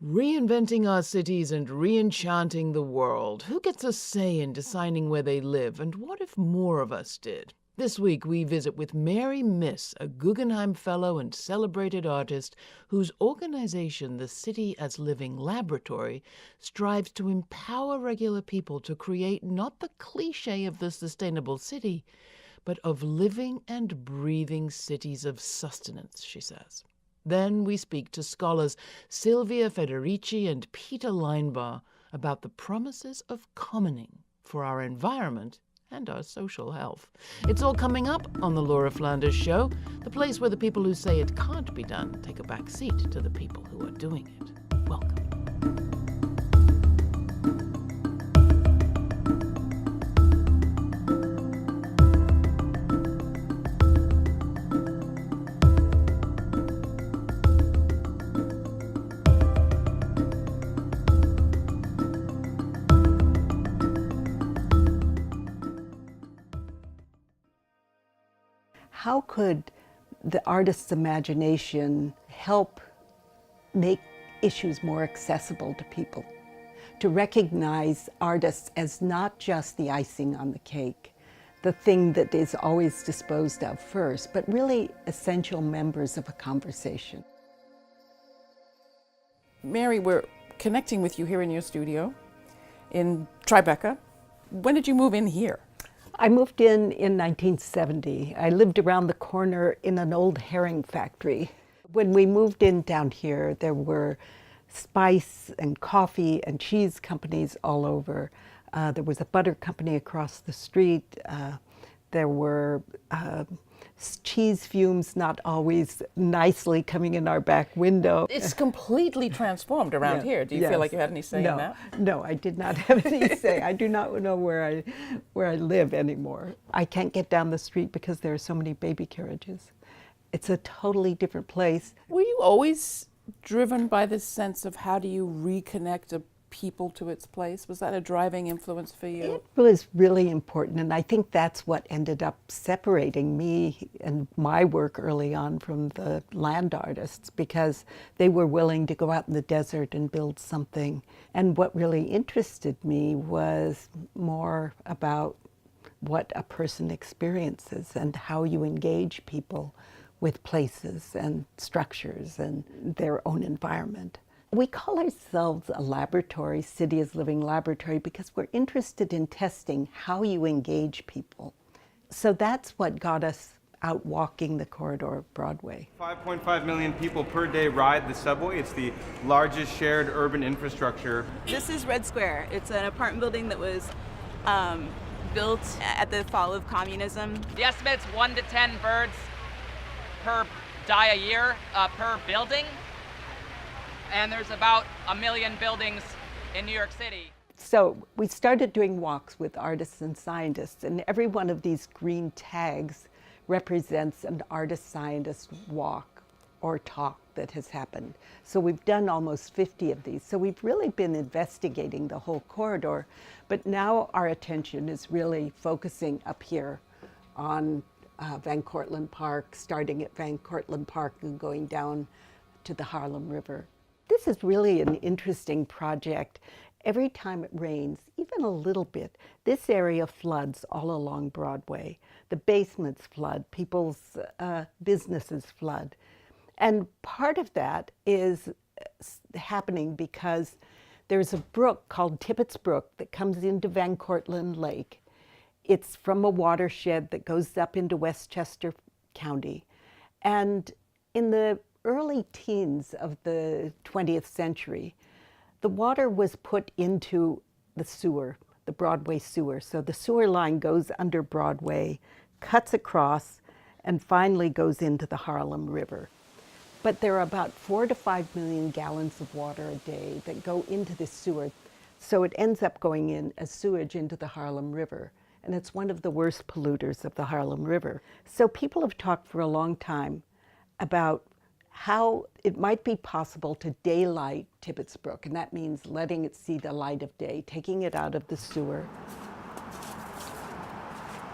Reinventing our cities and re-enchanting the world. Who gets a say in deciding where they live, and what if more of us did? This week we visit with Mary Miss, a Guggenheim Fellow and celebrated artist whose organization, the City as Living Laboratory, strives to empower regular people to create not the cliche of the sustainable city, but of living and breathing cities of sustenance, she says. Then we speak to scholars Silvia, Federici, and Peter Linebaugh about the promises of commoning for our environment and our social health. It's all coming up on the Laura Flanders Show, the place where the people who say it can't be done take a back seat to the people who are doing it. Welcome. How could the artist's imagination help make issues more accessible to people? To recognize artists as not just the icing on the cake, the thing that is always disposed of first, but really essential members of a conversation. Mary, we're connecting with you here in your studio in Tribeca. When did you move in here? I moved in 1970. I lived around the corner in an old herring factory. When we moved in down here, there were spice and coffee and cheese companies all over. There was a butter company across the street. There were cheese fumes not always nicely coming in our back window. It's completely transformed around here. Do you feel like you had any say in that? No, I did not have any say. I do not know where I live anymore. I can't get down the street because there are so many baby carriages. It's a totally different place. Were you always driven by this sense of how do you reconnect a people to its place? Was that a driving influence for you? It was really important, and I think that's what ended up separating me and my work early on from the land artists, because they were willing to go out in the desert and build something. And what really interested me was more about what a person experiences and how you engage people with places and structures and their own environment. We call ourselves a laboratory, City as Living Laboratory, because we're interested in testing how you engage people. So that's what got us out walking the corridor of Broadway. 5.5 million people per day ride the subway. It's the largest shared urban infrastructure. This is Red Square. It's an apartment building that was built at the fall of communism. The estimate's 1 to 10 birds die a year per building. And there's about 1 million buildings in New York City. So we started doing walks with artists and scientists, and every one of these green tags represents an artist-scientist walk or talk that has happened. So we've done almost 50 of these. So we've really been investigating the whole corridor, but now our attention is really focusing up here on Van Cortlandt Park, starting at Van Cortlandt Park and going down to the Harlem River. This is really an interesting project. Every time it rains, even a little bit, this area floods all along Broadway. The basements flood, people's businesses flood. And part of that is happening because there's a brook called Tippett's Brook that comes into Van Cortlandt Lake. It's from a watershed that goes up into Westchester County. And in the early teens of the 20th century, the water was put into the sewer, the Broadway sewer. So the sewer line goes under Broadway, cuts across, and finally goes into the Harlem River. But there are about 4 to 5 million gallons of water a day that go into this sewer. So it ends up going in as sewage into the Harlem River. And it's one of the worst polluters of the Harlem River. So people have talked for a long time about how it might be possible to daylight Tippett's Brook, and that means letting it see the light of day, taking it out of the sewer.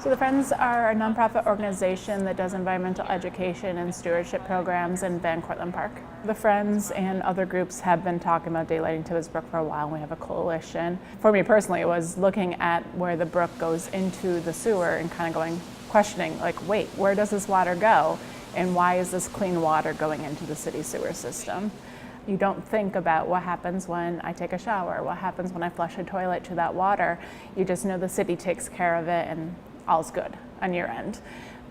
So the Friends are a nonprofit organization that does environmental education and stewardship programs in Van Cortlandt Park. The Friends and other groups have been talking about daylighting Tibbetts Brook for a while, and we have a coalition. For me personally, it was looking at where the brook goes into the sewer and kind of questioning, like, wait, where does this water go? And why is this clean water going into the city sewer system? You don't think about what happens when I take a shower, what happens when I flush a toilet to that water. You just know the city takes care of it and all's good on your end.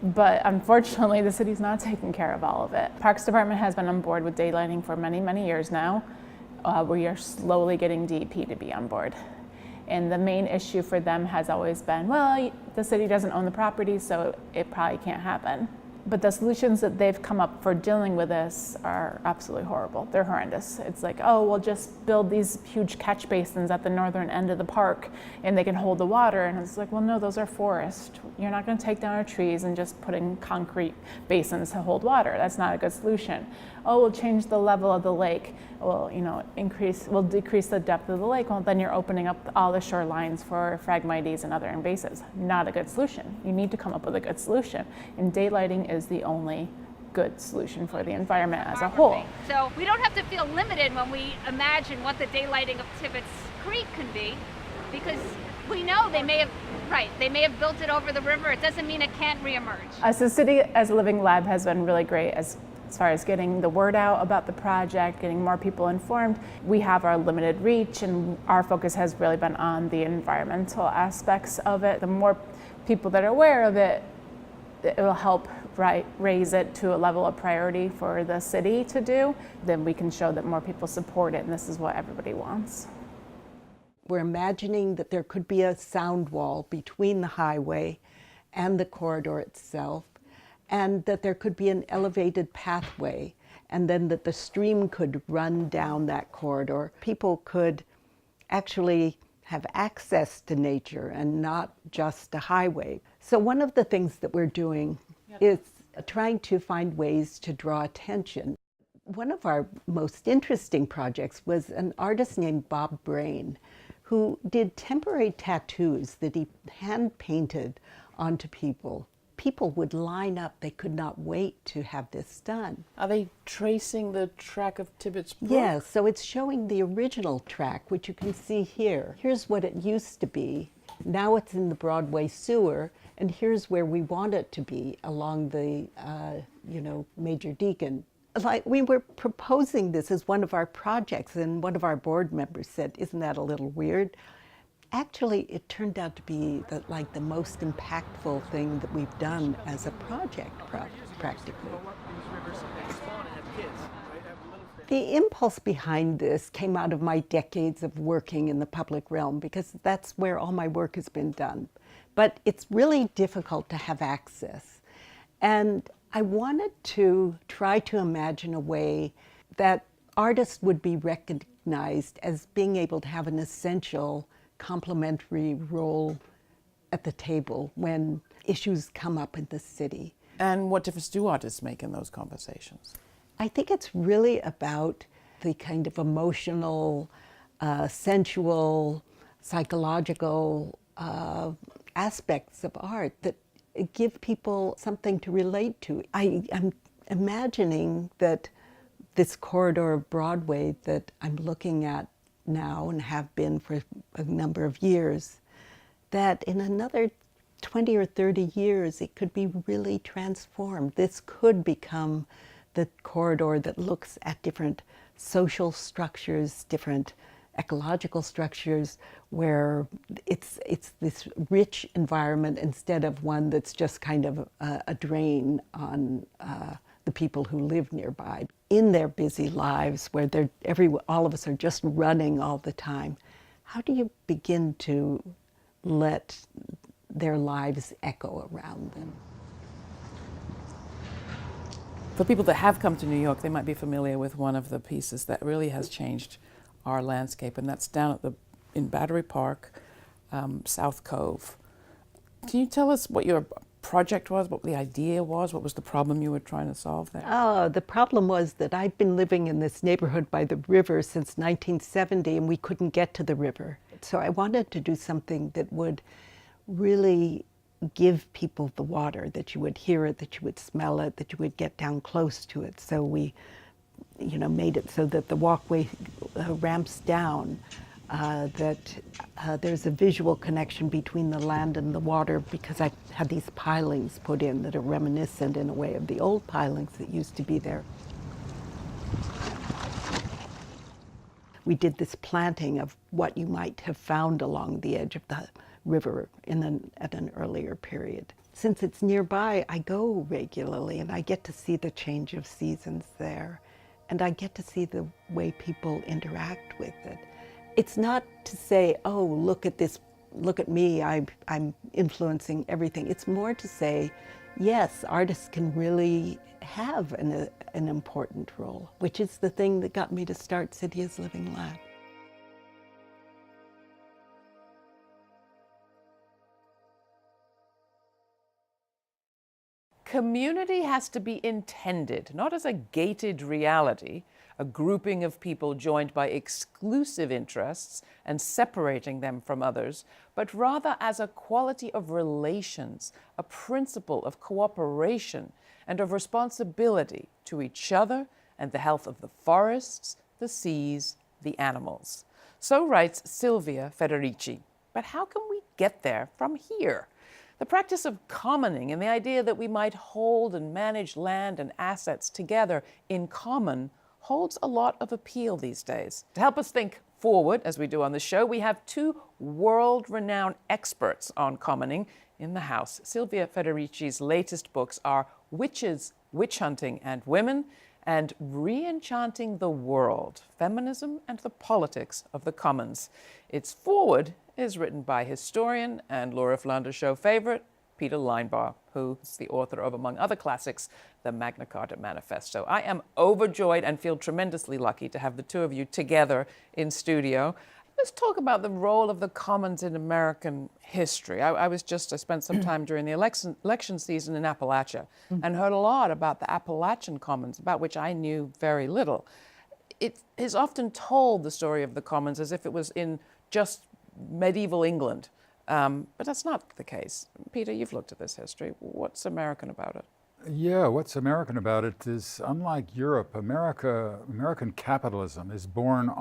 But unfortunately, the city's not taking care of all of it. Parks Department has been on board with daylighting for many, many years now. We are slowly getting DEP to be on board. And the main issue for them has always been, well, the city doesn't own the property, so it probably can't happen. But the solutions that they've come up for dealing with this are absolutely horrible. They're horrendous. It's like, oh, we'll just build these huge catch basins at the northern end of the park and they can hold the water. And it's like, well, no, those are forest. You're not going to take down our trees and just put in concrete basins to hold water. That's not a good solution. Oh, we'll change the level of the lake. We'll decrease the depth of the lake. Well, then you're opening up all the shorelines for Phragmites and other invasives. Not a good solution. You need to come up with a good solution. And daylighting is the only good solution for the environment as a whole. So we don't have to feel limited when we imagine what the daylighting of Tibbetts Creek can be, because we know they may have built it over the river. It doesn't mean it can't reemerge. As a city, as a living lab has been really great as far as getting the word out about the project, getting more people informed. We have our limited reach, and our focus has really been on the environmental aspects of it. The more people that are aware of it, it will help raise it to a level of priority for the city to do. Then we can show that more people support it, and this is what everybody wants. We're imagining that there could be a sound wall between the highway and the corridor itself, and that there could be an elevated pathway, and then that the stream could run down that corridor. People could actually have access to nature and not just a highway. So one of the things that we're doing is trying to find ways to draw attention. One of our most interesting projects was an artist named Bob Brain, who did temporary tattoos that he hand painted onto people. People would line up. They could not wait to have this done. Are they tracing the track of Tibbetts Brook? Yes, so it's showing the original track, which you can see here. Here's what it used to be. Now it's in the Broadway sewer, and here's where we want it to be, along the, Major Deacon. Like, we were proposing this as one of our projects, and one of our board members said, "Isn't that a little weird?" Actually, it turned out to be the most impactful thing that we've done as a project, practically. The impulse behind this came out of my decades of working in the public realm, because that's where all my work has been done. But it's really difficult to have access. And I wanted to try to imagine a way that artists would be recognized as being able to have an essential complementary role at the table when issues come up in the city. And what difference do artists make in those conversations? I think it's really about the kind of emotional, sensual, psychological aspects of art that give people something to relate to. I'm imagining that this corridor of Broadway that I'm looking at now and have been for a number of years, that in another 20 or 30 years it could be really transformed. This could become the corridor that looks at different social structures, different ecological structures, where it's this rich environment instead of one that's just kind of a drain on the people who live nearby. In their busy lives, where all of us are just running all the time, how do you begin to let their lives echo around them? For people that have come to New York, they might be familiar with one of the pieces that really has changed our landscape, and that's down in Battery Park, South Cove. Can you tell us what your project was, what the idea was, what was the problem you were trying to solve there? Oh, the problem was that I'd been living in this neighborhood by the river since 1970, and we couldn't get to the river. So I wanted to do something that would really give people the water, that you would hear it, that you would smell it, that you would get down close to it. So we, made it so that the walkway ramps down, that there's a visual connection between the land and the water, because I had these pilings put in that are reminiscent in a way of the old pilings that used to be there. We did this planting of what you might have found along the edge of the river at an earlier period. Since it's nearby, I go regularly and I get to see the change of seasons there. And I get to see the way people interact with it. It's not to say, oh, look at this, look at me, I'm influencing everything. It's more to say, yes, artists can really have an important role, which is the thing that got me to start City as Living Lab. Community has to be intended, not as a gated reality, a grouping of people joined by exclusive interests and separating them from others, but rather as a quality of relations, a principle of cooperation and of responsibility to each other and the health of the forests, the seas, the animals. So writes Silvia Federici. But how can we get there from here? The practice of commoning and the idea that we might hold and manage land and assets together in common holds a lot of appeal these days. To help us think forward, as we do on the show, we have two world-renowned experts on commoning in the house. Silvia Federici's latest books are Witches, Witch Hunting and Women, and Re-Enchanting the World, Feminism and the Politics of the Commons. Its foreword is written by historian and Laura Flanders Show favorite, Peter Linebaugh, who is the author of, among other classics, the Magna Carta Manifesto. I am overjoyed and feel tremendously lucky to have the two of you together in studio. Let's talk about the role of the commons in American history. I spent some time during the election season in Appalachia and heard a lot about the Appalachian commons, about which I knew very little. It is often told, the story of the commons, as if it was in just medieval England, but that's not the case. Peter, you've looked at this history. What's American about it? Yeah, what's American about it is, unlike Europe, American capitalism is born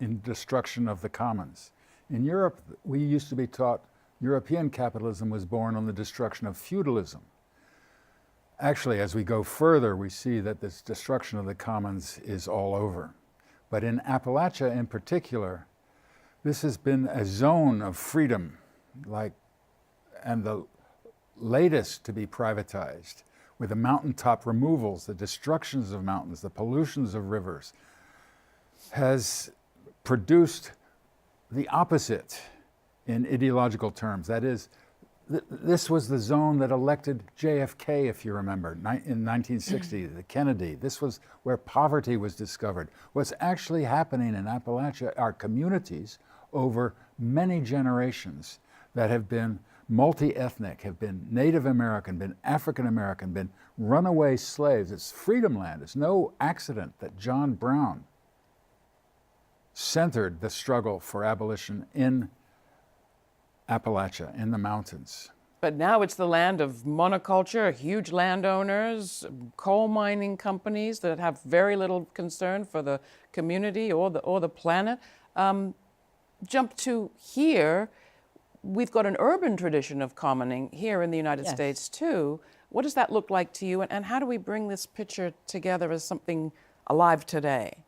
in destruction of the commons. In Europe, we used to be taught European capitalism was born on the destruction of feudalism. Actually, as we go further, we see that this destruction of the commons is all over. But in Appalachia in particular, this has been a zone of freedom, and the latest to be privatized, with the mountaintop removals, the destructions of mountains, the pollutions of rivers, has produced the opposite in ideological terms. That is, this was the zone that elected JFK, if you remember, in 1960, the Kennedy. This was where poverty was discovered. What's actually happening in Appalachia are communities over many generations that have been multi-ethnic, have been Native American, been African American, been runaway slaves. It's freedom land. It's no accident that John Brown centered the struggle for abolition in Appalachia, in the mountains. But now it's the land of monoculture, huge landowners, coal mining companies that have very little concern for the community or the planet. Jump to here, we've got an urban tradition of commoning here in the United States too. What does that look like to you, and how do we bring this picture together as something alive today?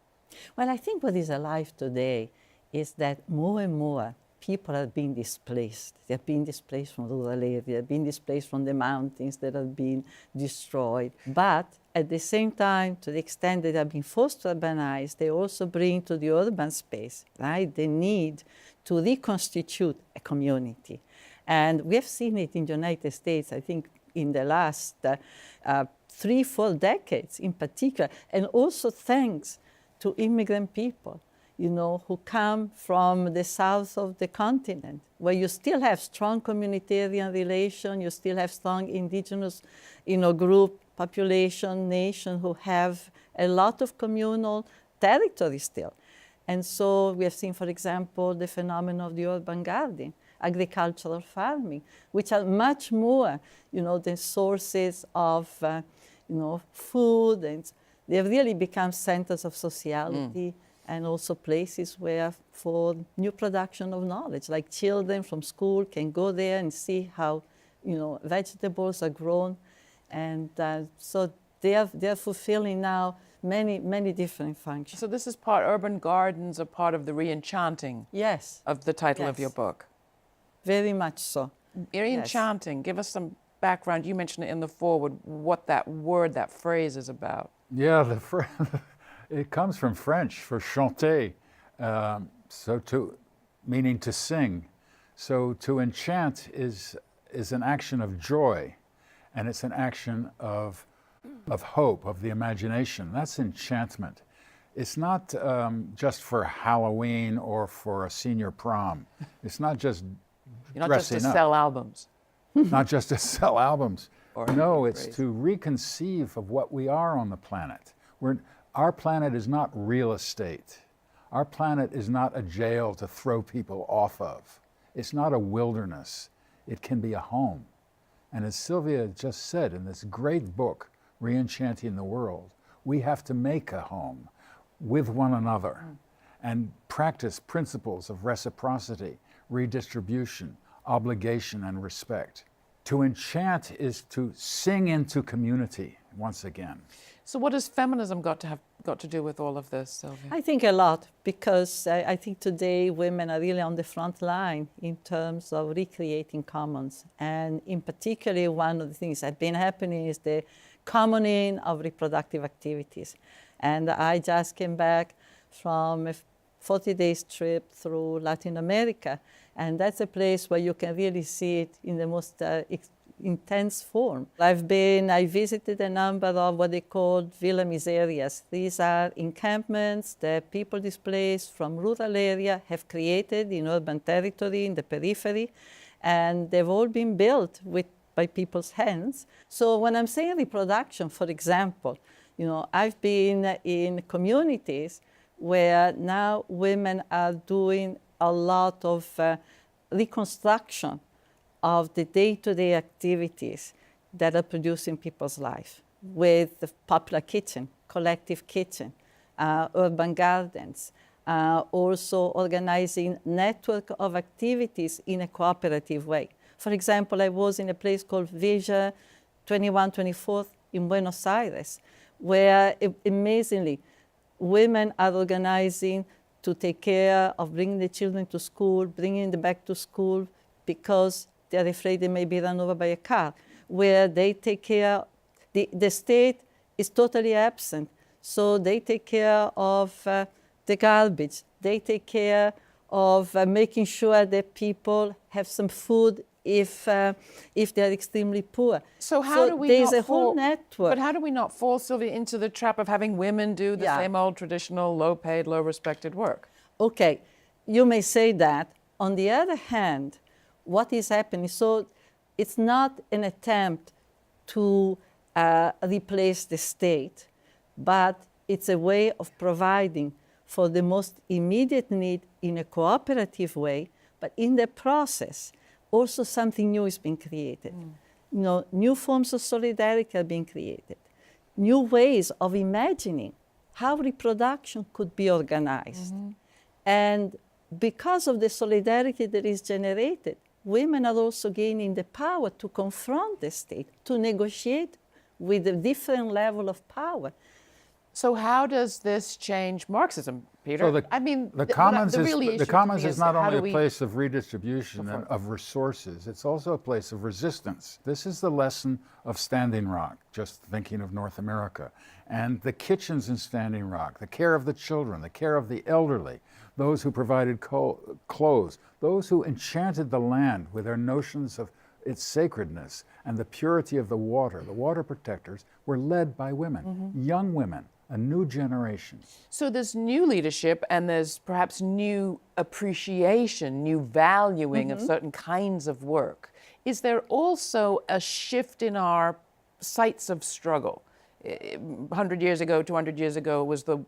Well, I think what is alive today is that more and more people are being displaced. They're being displaced from rural areas, they're being displaced from the mountains that have been destroyed. But at the same time, to the extent that they're being forced to urbanize, they also bring to the urban space, right, the need to reconstitute a community. And we have seen it in the United States, I think, in the last 3-4 decades in particular, and also thanks to immigrant people, who come from the south of the continent, where you still have strong communitarian relation, you still have strong indigenous, group, population, nation who have a lot of communal territory still. And so we have seen, for example, the phenomenon of the urban garden. agricultural farming, which are much more, the sources of, food, and they have really become centers of sociality and also places where for new production of knowledge, like children from school can go there and see how, vegetables are grown. And so they're fulfilling now many different functions. So this is urban gardens are part of the re-enchanting yes. of the title of your book. Very much so. Re-enchanting, give us some background. You mentioned it in the foreword, what that phrase is about. Yeah, it comes from French for chanter, meaning to sing. So to enchant is an action of joy, and it's an action of hope, of the imagination. That's enchantment. It's not just for Halloween or for a senior prom. It's not just You're not just to sell albums. Not just to sell albums. No, it's phrase. to reconceive of what we are on the planet. Our planet is not real estate. Our planet is not a jail to throw people off of. It's not a wilderness. It can be a home. And as Silvia just said in this great book, Re-Enchanting the World, we have to make a home with one another and practice principles of reciprocity, redistribution, obligation, and respect. To enchant is to sing into community once again. So what has feminism got to do with all of this, Silvia? I think a lot, because I think today women are really on the front line in terms of recreating commons. And in particular, one of the things that have been happening is the commoning of reproductive activities. And I just came back from a 40-day trip through Latin America. And that's a place where you can really see it in the most intense form. I visited a number of what they call villa miserias. These are encampments that people displaced from rural area have created in urban territory, in the periphery, and they've all been built by people's hands. So when I'm saying reproduction, for example, I've been in communities where now women are doing a lot of reconstruction of the day-to-day activities that are producing people's life with the popular kitchen, collective kitchen, urban gardens, also organizing network of activities in a cooperative way. For example, I was in a place called Villa 2124 in Buenos Aires, where amazingly, women are organizing to take care of bringing the children to school, bringing them back to school, because they're afraid they may be run over by a car, where they take care, the state is totally absent. So they take care of the garbage. They take care of making sure that people have some food if they're extremely poor. So how do we there's not a whole network. But how do we not fall, Silvia, into the trap of having women do the same old traditional low-paid, low-respected work? Okay, you may say that. On the other hand, what is happening, so it's not an attempt to replace the state, but it's a way of providing for the most immediate need in a cooperative way, but in the process, also something new is being created. New forms of solidarity are being created. New ways of imagining how reproduction could be organized. And because of the solidarity that is generated, women are also gaining the power to confront the state, to negotiate with a different level of power. So how does this change Marxism, Peter? So the commons is not only a place of redistribution and of resources, it's also a place of resistance. This is the lesson of Standing Rock, just thinking of North America. And the kitchens in Standing Rock, the care of the children, the care of the elderly, those who provided clothes, those who enchanted the land with their notions of its sacredness and the purity of the water protectors were led by women, young women. A new generation. So there's new leadership and there's perhaps new appreciation, new valuing of certain kinds of work. Is there also a shift in our sites of struggle? 100 years ago, 200 years ago was the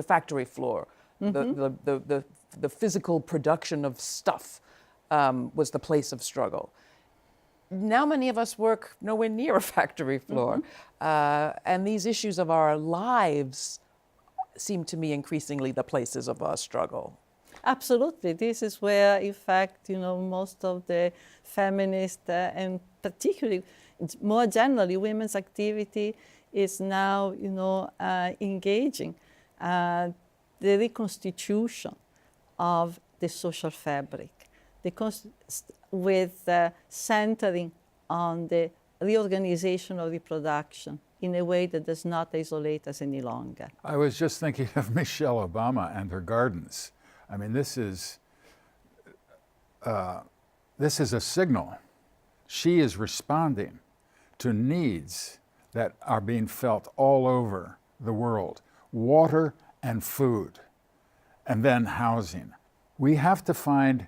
factory floor, the physical production of stuff. was the place of struggle. Now many of us work nowhere near a factory floor, and these issues of our lives seem to me increasingly the places of our struggle. Absolutely. This is where, in fact, most of the feminist and particularly, more generally, women's activity is now, engaging the reconstitution of the social fabric, with centering on the reorganization of reproduction in a way that does not isolate us any longer. I was just thinking of Michelle Obama and her gardens. I mean, this is a signal. She is responding to needs that are being felt all over the world. Water and food, and then housing. We have to find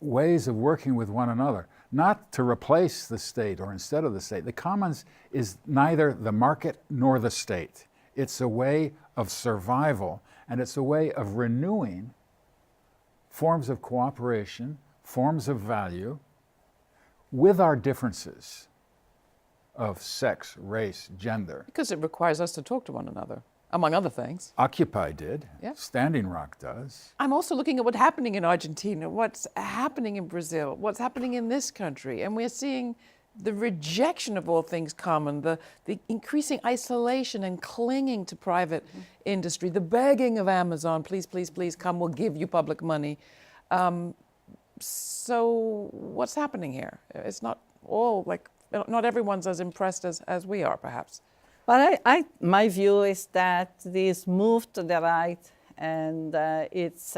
ways of working with one another, not to replace the state or instead of the state. The commons is neither the market nor the state. It's a way of survival, and it's a way of renewing forms of cooperation, forms of value, with our differences of sex, race, gender. Because it requires us to talk to one another, among other things. Occupy did. Yeah. Standing Rock does. I'm also looking at what's happening in Argentina, what's happening in Brazil, what's happening in this country, and we're seeing the rejection of all things common, the increasing isolation and clinging to private industry, the begging of Amazon, please, please, please come, we'll give you public money. So what's happening here? It's not all not everyone's as impressed as we are, perhaps. But my view is that this move to the right, and it's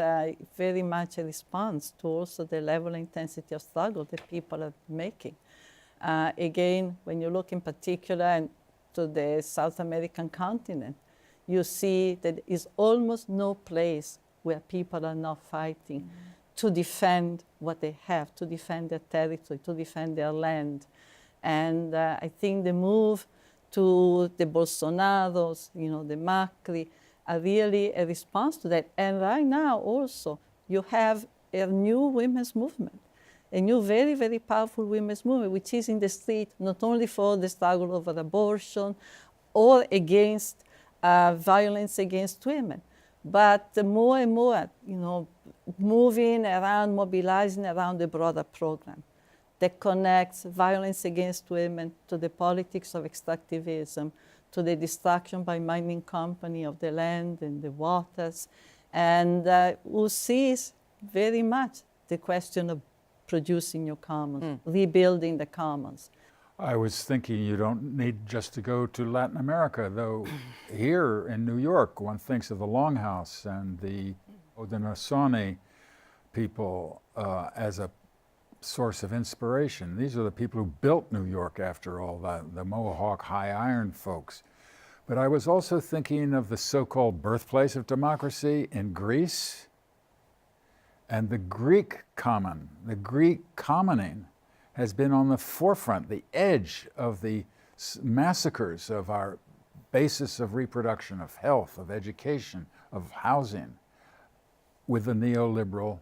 very much a response to also the level and intensity of struggle that people are making. Again, when you look in particular to the South American continent, you see that there is almost no place where people are not fighting to defend what they have, to defend their territory, to defend their land. And I think the move to the Bolsonaros, the Macri, are really a response to that. And right now also, you have a new women's movement, a new very, very powerful women's movement, which is in the street, not only for the struggle over abortion or against violence against women, but more and more, moving around, mobilizing around a broader program that connects violence against women to the politics of extractivism, to the destruction by mining company of the land and the waters, and who sees very much the question of producing new commons, rebuilding the commons. I was thinking you don't need just to go to Latin America, though here in New York, one thinks of the Longhouse and the Haudenosaunee people as a source of inspiration. These are the people who built New York, after all, the Mohawk high iron folks. But I was also thinking of the so-called birthplace of democracy in Greece, and the Greek common, the Greek commoning has been on the forefront, the edge of the massacres of our basis of reproduction, of health, of education, of housing, with the neoliberal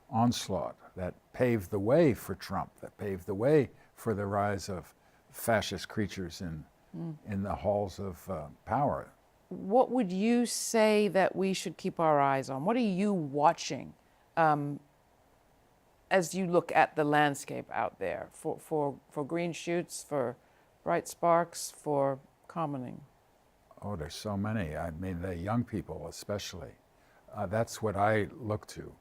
onslaught that paved the way for Trump, that paved the way for the rise of fascist creatures in the halls of power. What would you say that we should keep our eyes on? What are you watching as you look at the landscape out there for green shoots, for bright sparks, for commoning? Oh, there's so many. I mean, the young people especially. That's what I look to.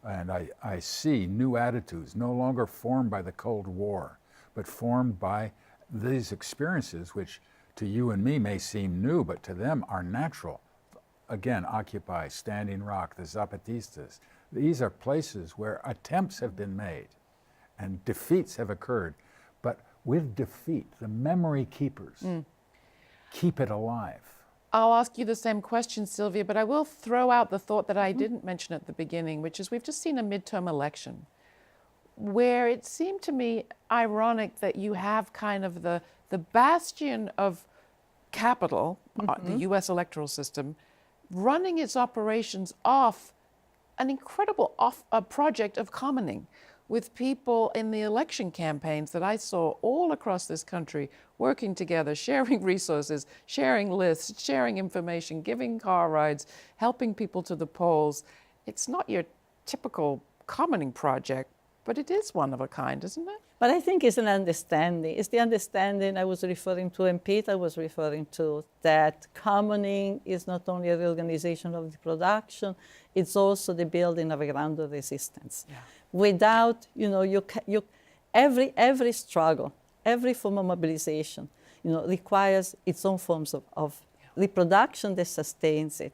And I see new attitudes, no longer formed by the Cold War, but formed by these experiences, which to you and me may seem new, but to them are natural. Again, Occupy, Standing Rock, the Zapatistas. These are places where attempts have been made and defeats have occurred. But with defeat, the memory keepers keep it alive. I'll ask you the same question, Silvia, but I will throw out the thought that I didn't mention at the beginning, which is we've just seen a midterm election where it seemed to me ironic that you have kind of the bastion of capital, the US electoral system, running its operations off an incredible project of commoning, with people in the election campaigns that I saw all across this country working together, sharing resources, sharing lists, sharing information, giving car rides, helping people to the polls. It's not your typical commoning project, but it is one of a kind, isn't it? But I think it's an understanding. It's the understanding I was referring to and Peter was referring to, that commoning is not only a reorganization of the production, it's also the building of a ground of resistance. Yeah. Without, every struggle, every form of mobilization, requires its own forms of reproduction that sustains it.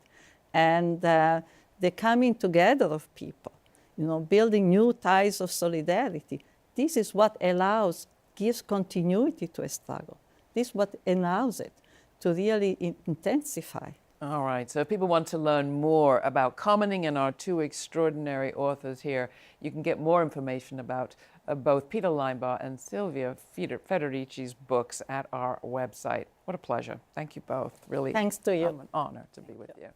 And the coming together of people, building new ties of solidarity. This is what gives continuity to a struggle. This is what allows it to really intensify. All right, so if people want to learn more about commoning and our two extraordinary authors here, you can get more information about both Peter Linebaugh and Silvia Federici's books at our website. What a pleasure. Thank you both. Really, thanks to you. An honor to be with you.